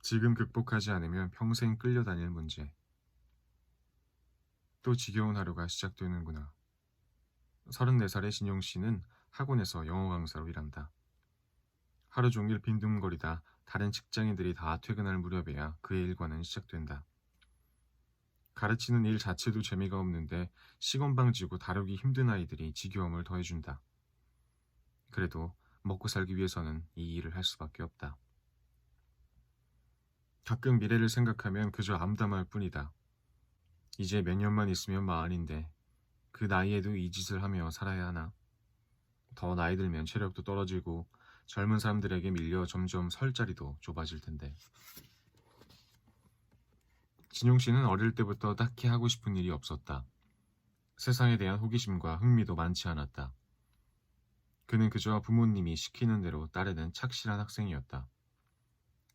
지금 극복하지 않으면 평생 끌려다닐 문제. 또 지겨운 하루가 시작되는구나. 34살의 진용 씨는 학원에서 영어 강사로 일한다. 하루 종일 빈둥거리다 다른 직장인들이 다 퇴근할 무렵에야 그의 일과는 시작된다. 가르치는 일 자체도 재미가 없는데 시건방지고 다루기 힘든 아이들이 지겨움을 더해준다. 그래도 먹고 살기 위해서는 이 일을 할 수밖에 없다. 가끔 미래를 생각하면 그저 암담할 뿐이다. 이제 몇 년만 있으면 마흔인데 그 나이에도 이 짓을 하며 살아야 하나? 더 나이 들면 체력도 떨어지고 젊은 사람들에게 밀려 점점 설 자리도 좁아질 텐데. 진용 씨는 어릴 때부터 딱히 하고 싶은 일이 없었다. 세상에 대한 호기심과 흥미도 많지 않았다. 그는 그저 부모님이 시키는 대로 따르는 착실한 학생이었다.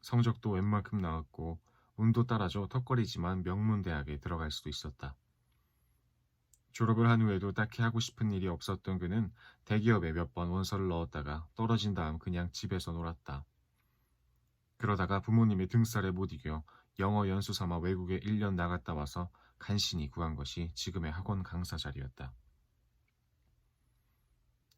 성적도 웬만큼 나왔고 운도 따라줘 턱걸이지만 명문대학에 들어갈 수도 있었다. 졸업을 한 후에도 딱히 하고 싶은 일이 없었던 그는 대기업에 몇 번 원서를 넣었다가 떨어진 다음 그냥 집에서 놀았다. 그러다가 부모님의 등살에 못 이겨 영어 연수 삼아 외국에 1년 나갔다 와서 간신히 구한 것이 지금의 학원 강사 자리였다.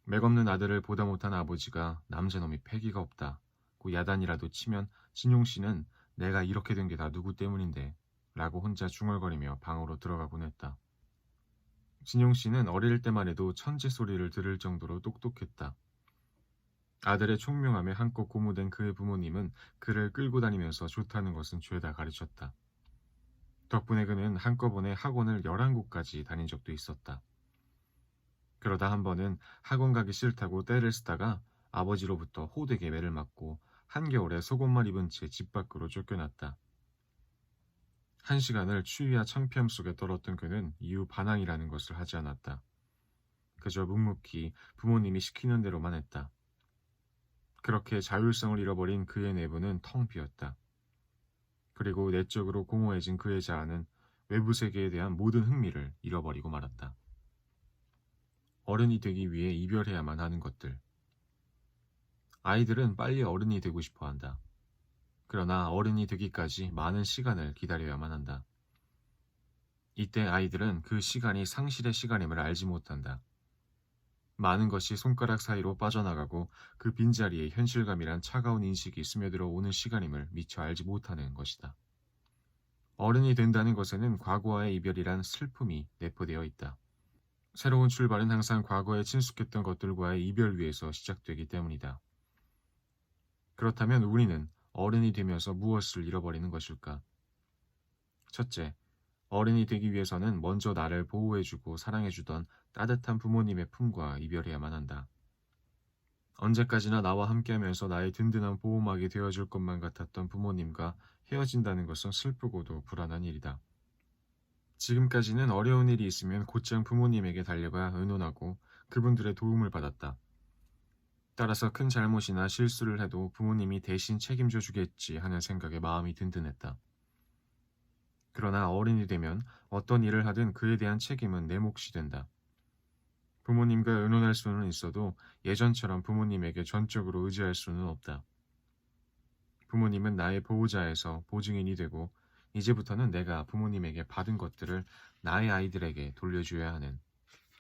맥없는 아들을 보다 못한 아버지가 남자놈이 패기가 없다고 야단이라도 치면 진용 씨는 내가 이렇게 된 게 다 누구 때문인데 라고 혼자 중얼거리며 방으로 들어가곤 했다. 진용 씨는 어릴 때만 해도 천재 소리를 들을 정도로 똑똑했다. 아들의 총명함에 한껏 고무된 그의 부모님은 그를 끌고 다니면서 좋다는 것은 죄다 가르쳤다. 덕분에 그는 한꺼번에 학원을 11곳까지 다닌 적도 있었다. 그러다 한 번은 학원 가기 싫다고 떼를 쓰다가 아버지로부터 호되게 매를 맞고 한겨울에 속옷만 입은 채 집 밖으로 쫓겨났다. 1시간을 추위와 창피함 속에 떨었던 그는 이후 반항이라는 것을 하지 않았다. 그저 묵묵히 부모님이 시키는 대로만 했다. 그렇게 자율성을 잃어버린 그의 내부는 텅 비었다. 그리고 내적으로 공허해진 그의 자아는 외부 세계에 대한 모든 흥미를 잃어버리고 말았다. 어른이 되기 위해 이별해야만 하는 것들. 아이들은 빨리 어른이 되고 싶어 한다. 그러나 어른이 되기까지 많은 시간을 기다려야만 한다. 이때 아이들은 그 시간이 상실의 시간임을 알지 못한다. 많은 것이 손가락 사이로 빠져나가고 그 빈자리에 현실감이란 차가운 인식이 스며들어 오는 시간임을 미처 알지 못하는 것이다. 어른이 된다는 것에는 과거와의 이별이란 슬픔이 내포되어 있다. 새로운 출발은 항상 과거에 친숙했던 것들과의 이별 위에서 시작되기 때문이다. 그렇다면 우리는 어른이 되면서 무엇을 잃어버리는 것일까? 첫째, 어른이 되기 위해서는 먼저 나를 보호해주고 사랑해주던 따뜻한 부모님의 품과 이별해야만 한다. 언제까지나 나와 함께하면서 나의 든든한 보호막이 되어줄 것만 같았던 부모님과 헤어진다는 것은 슬프고도 불안한 일이다. 지금까지는 어려운 일이 있으면 곧장 부모님에게 달려가 의논하고 그분들의 도움을 받았다. 따라서 큰 잘못이나 실수를 해도 부모님이 대신 책임져 주겠지 하는 생각에 마음이 든든했다. 그러나 어른이 되면 어떤 일을 하든 그에 대한 책임은 내 몫이 된다. 부모님과 의논할 수는 있어도 예전처럼 부모님에게 전적으로 의지할 수는 없다. 부모님은 나의 보호자에서 보증인이 되고 이제부터는 내가 부모님에게 받은 것들을 나의 아이들에게 돌려줘야 하는,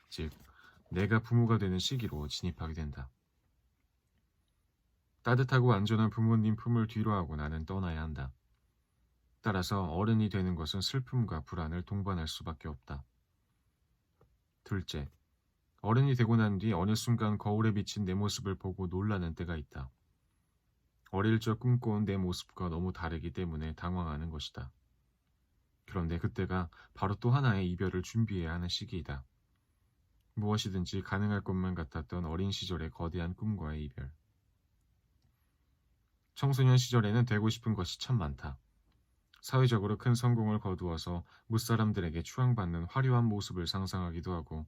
즉 내가 부모가 되는 시기로 진입하게 된다. 따뜻하고 안전한 부모님 품을 뒤로하고 나는 떠나야 한다. 따라서 어른이 되는 것은 슬픔과 불안을 동반할 수밖에 없다. 둘째, 어른이 되고 난 뒤 어느 순간 거울에 비친 내 모습을 보고 놀라는 때가 있다. 어릴 적 꿈꿔온 내 모습과 너무 다르기 때문에 당황하는 것이다. 그런데 그때가 바로 또 하나의 이별을 준비해야 하는 시기이다. 무엇이든지 가능할 것만 같았던 어린 시절의 거대한 꿈과의 이별. 청소년 시절에는 되고 싶은 것이 참 많다. 사회적으로 큰 성공을 거두어서 무사람들에게 추앙받는 화려한 모습을 상상하기도 하고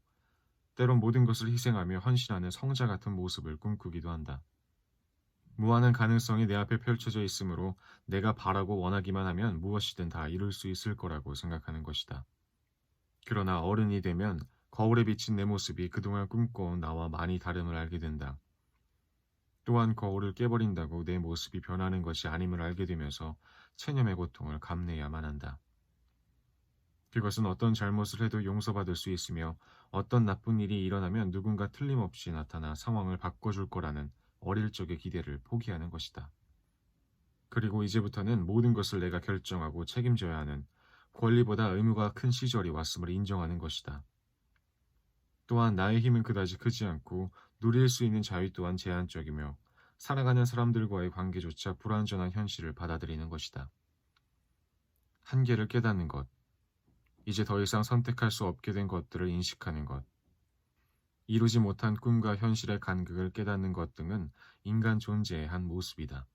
때론 모든 것을 희생하며 헌신하는 성자 같은 모습을 꿈꾸기도 한다. 무한한 가능성이 내 앞에 펼쳐져 있으므로 내가 바라고 원하기만 하면 무엇이든 다 이룰 수 있을 거라고 생각하는 것이다. 그러나 어른이 되면 거울에 비친 내 모습이 그동안 꿈꿔온 나와 많이 다름을 알게 된다. 또한 거울을 깨버린다고 내 모습이 변하는 것이 아님을 알게 되면서 체념의 고통을 감내해야만 한다. 그것은 어떤 잘못을 해도 용서받을 수 있으며 어떤 나쁜 일이 일어나면 누군가 틀림없이 나타나 상황을 바꿔줄 거라는 어릴 적의 기대를 포기하는 것이다. 그리고 이제부터는 모든 것을 내가 결정하고 책임져야 하는 권리보다 의무가 큰 시절이 왔음을 인정하는 것이다. 또한 나의 힘은 그다지 크지 않고 누릴 수 있는 자유 또한 제한적이며 살아가는 사람들과의 관계조차 불완전한 현실을 받아들이는 것이다. 한계를 깨닫는 것, 이제 더 이상 선택할 수 없게 된 것들을 인식하는 것, 이루지 못한 꿈과 현실의 간극을 깨닫는 것 등은 인간 존재의 한 모습이다.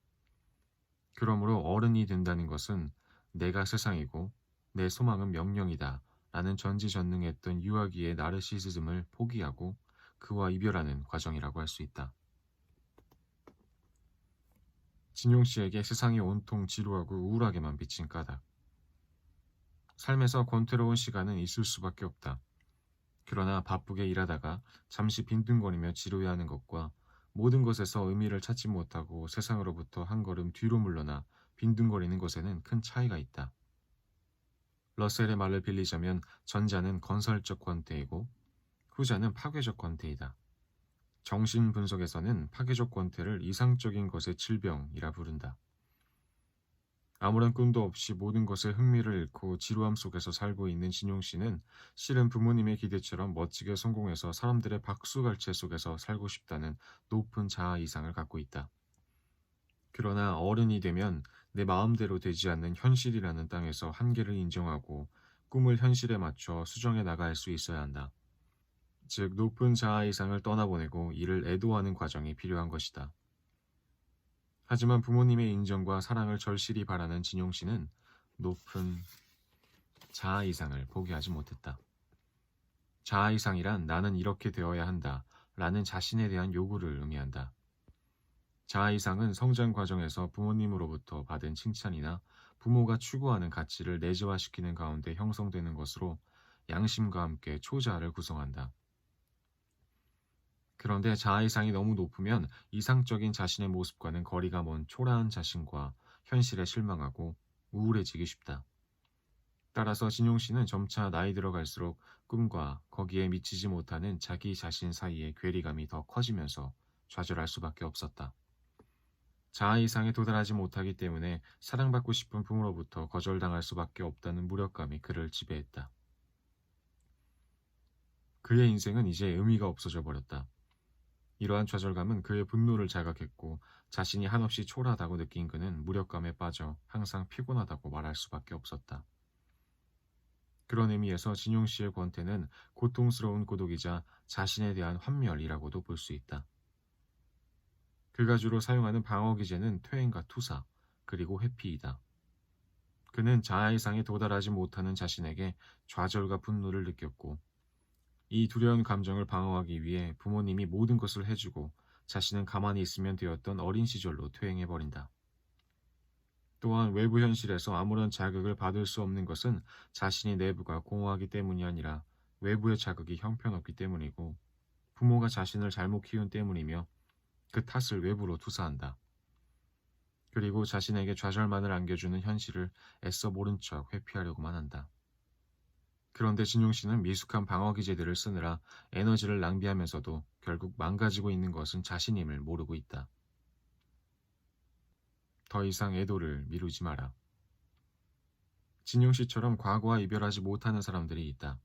그러므로 어른이 된다는 것은 내가 세상이고 내 소망은 명령이다 라는 전지전능했던 유아기의 나르시시즘을 포기하고 그와 이별하는 과정이라고 할 수 있다. 진용 씨에게 세상이 온통 지루하고 우울하게만 비친 까닭. 삶에서 권태로운 시간은 있을 수밖에 없다. 그러나 바쁘게 일하다가 잠시 빈둥거리며 지루해하는 것과 모든 것에서 의미를 찾지 못하고 세상으로부터 한 걸음 뒤로 물러나 빈둥거리는 것에는 큰 차이가 있다. 러셀의 말을 빌리자면 전자는 건설적 권태이고 후자는 파괴적 권태이다. 정신 분석에서는 파괴적 권태를 이상적인 것의 질병이라 부른다. 아무런 꿈도 없이 모든 것에 흥미를 잃고 지루함 속에서 살고 있는 진용 씨는 실은 부모님의 기대처럼 멋지게 성공해서 사람들의 박수갈채 속에서 살고 싶다는 높은 자아 이상을 갖고 있다. 그러나 어른이 되면 내 마음대로 되지 않는 현실이라는 땅에서 한계를 인정하고 꿈을 현실에 맞춰 수정해 나갈 수 있어야 한다. 즉, 높은 자아 이상을 떠나보내고 이를 애도하는 과정이 필요한 것이다. 하지만 부모님의 인정과 사랑을 절실히 바라는 진용 씨는 높은 자아 이상을 포기하지 못했다. 자아 이상이란 나는 이렇게 되어야 한다 라는 자신에 대한 요구를 의미한다. 자아 이상은 성장 과정에서 부모님으로부터 받은 칭찬이나 부모가 추구하는 가치를 내재화시키는 가운데 형성되는 것으로 양심과 함께 초자아를 구성한다. 그런데 자아 이상이 너무 높으면 이상적인 자신의 모습과는 거리가 먼 초라한 자신과 현실에 실망하고 우울해지기 쉽다. 따라서 진용 씨는 점차 나이 들어갈수록 꿈과 거기에 미치지 못하는 자기 자신 사이의 괴리감이 더 커지면서 좌절할 수밖에 없었다. 자아 이상에 도달하지 못하기 때문에 사랑받고 싶은 부모로부터 거절당할 수밖에 없다는 무력감이 그를 지배했다. 그의 인생은 이제 의미가 없어져 버렸다. 이러한 좌절감은 그의 분노를 자극했고 자신이 한없이 초라하다고 느낀 그는 무력감에 빠져 항상 피곤하다고 말할 수밖에 없었다. 그런 의미에서 진용 씨의 권태는 고통스러운 고독이자 자신에 대한 환멸이라고도 볼 수 있다. 그가 주로 사용하는 방어 기제는 퇴행과 투사, 그리고 회피이다. 그는 자아 이상에 도달하지 못하는 자신에게 좌절과 분노를 느꼈고 이 두려운 감정을 방어하기 위해 부모님이 모든 것을 해주고 자신은 가만히 있으면 되었던 어린 시절로 퇴행해버린다. 또한 외부 현실에서 아무런 자극을 받을 수 없는 것은 자신의 내부가 공허하기 때문이 아니라 외부의 자극이 형편없기 때문이고 부모가 자신을 잘못 키운 때문이며 그 탓을 외부로 투사한다. 그리고 자신에게 좌절만을 안겨주는 현실을 애써 모른 척 회피하려고만 한다. 그런데 진용 씨는 미숙한 방어 기제들을 쓰느라 에너지를 낭비하면서도 결국 망가지고 있는 것은 자신임을 모르고 있다. 더 이상 애도를 미루지 마라. 진용 씨처럼 과거와 이별하지 못하는 사람들이 있다.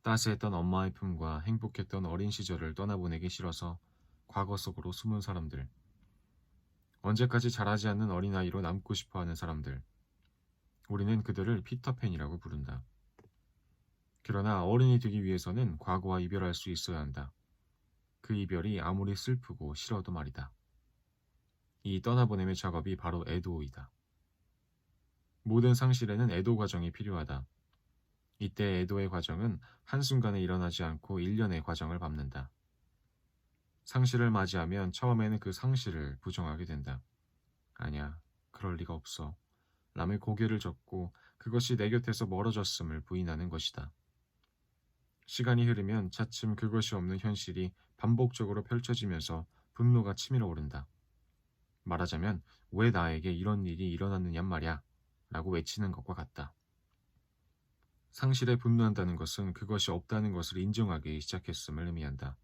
따스했던 엄마의 품과 행복했던 어린 시절을 떠나보내기 싫어서 과거 속으로 숨은 사람들. 언제까지 자라지 않는 어린아이로 남고 싶어하는 사람들. 우리는 그들을 피터팬이라고 부른다. 그러나 어른이 되기 위해서는 과거와 이별할 수 있어야 한다. 그 이별이 아무리 슬프고 싫어도 말이다. 이 떠나보냄의 작업이 바로 애도이다. 모든 상실에는 애도 과정이 필요하다. 이때 애도의 과정은 한순간에 일어나지 않고 일련의 과정을 밟는다. 상실을 맞이하면 처음에는 그 상실을 부정하게 된다. 아니야, 그럴 리가 없어. 라며 고개를 젓고 그것이 내 곁에서 멀어졌음을 부인하는 것이다. 시간이 흐르면 차츰 그것이 없는 현실이 반복적으로 펼쳐지면서 분노가 치밀어 오른다. 말하자면 왜 나에게 이런 일이 일어났느냔 말이야 라고 외치는 것과 같다. 상실에 분노한다는 것은 그것이 없다는 것을 인정하기 시작했음을 의미한다.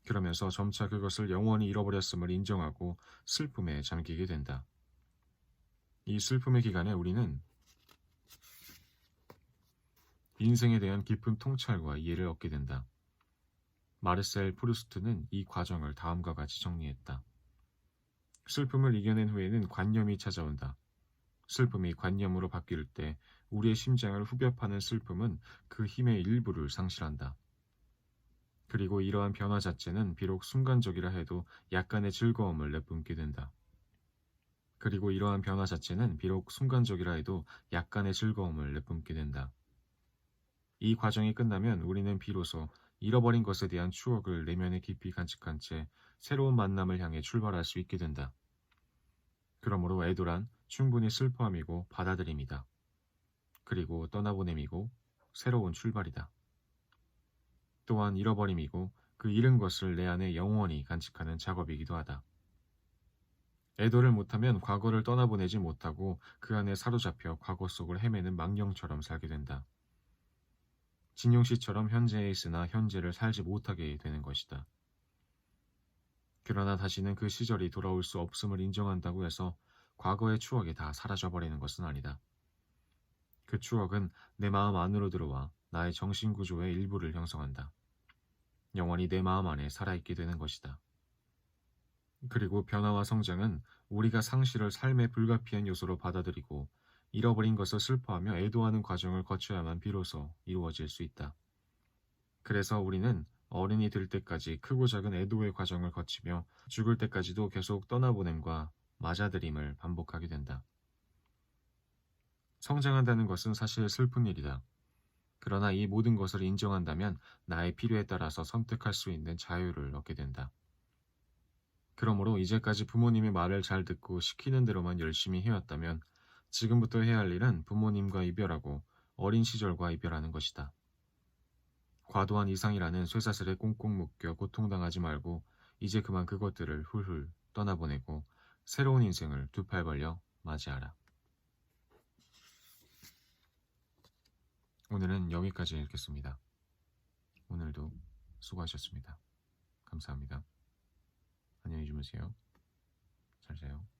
그러면서 점차 그것을 영원히 잃어버렸음을 인정하고 슬픔에 잠기게 된다. 이 슬픔의 기간에 우리는 인생에 대한 깊은 통찰과 이해를 얻게 된다. 마르셀 프루스트는 이 과정을 다음과 같이 정리했다. 슬픔을 이겨낸 후에는 관념이 찾아온다. 슬픔이 관념으로 바뀔 때 우리의 심장을 후벼 파는 슬픔은 그 힘의 일부를 상실한다. 그리고 이러한 변화 자체는 비록 순간적이라 해도 약간의 즐거움을 내뿜게 된다. 이 과정이 끝나면 우리는 비로소 잃어버린 것에 대한 추억을 내면에 깊이 간직한 채 새로운 만남을 향해 출발할 수 있게 된다. 그러므로 애도란 충분히 슬퍼함이고 받아들임이다. 그리고 떠나보냄이고 새로운 출발이다. 또한 잃어버림이고 그 잃은 것을 내 안에 영원히 간직하는 작업이기도 하다. 애도를 못하면 과거를 떠나보내지 못하고 그 안에 사로잡혀 과거 속을 헤매는 망령처럼 살게 된다. 진용 씨처럼 현재에 있으나 현재를 살지 못하게 되는 것이다. 그러나 다시는 그 시절이 돌아올 수 없음을 인정한다고 해서 과거의 추억이 다 사라져버리는 것은 아니다. 그 추억은 내 마음 안으로 들어와 나의 정신구조의 일부를 형성한다. 영원히 내 마음 안에 살아있게 되는 것이다. 그리고 변화와 성장은 우리가 상실을 삶의 불가피한 요소로 받아들이고 잃어버린 것을 슬퍼하며 애도하는 과정을 거쳐야만 비로소 이루어질 수 있다. 그래서 우리는 어른이 될 때까지 크고 작은 애도의 과정을 거치며 죽을 때까지도 계속 떠나보냄과 맞아들임을 반복하게 된다. 성장한다는 것은 사실 슬픈 일이다. 그러나 이 모든 것을 인정한다면 나의 필요에 따라서 선택할 수 있는 자유를 얻게 된다. 그러므로 이제까지 부모님의 말을 잘 듣고 시키는 대로만 열심히 해왔다면 지금부터 해야 할 일은 부모님과 이별하고 어린 시절과 이별하는 것이다. 과도한 이상이라는 쇠사슬에 꽁꽁 묶여 고통당하지 말고 이제 그만 그것들을 훌훌 떠나보내고 새로운 인생을 두 팔 벌려 맞이하라. 오늘은 여기까지 읽겠습니다. 오늘도 수고하셨습니다. 감사합니다. 안녕히 주무세요. 잘 자요.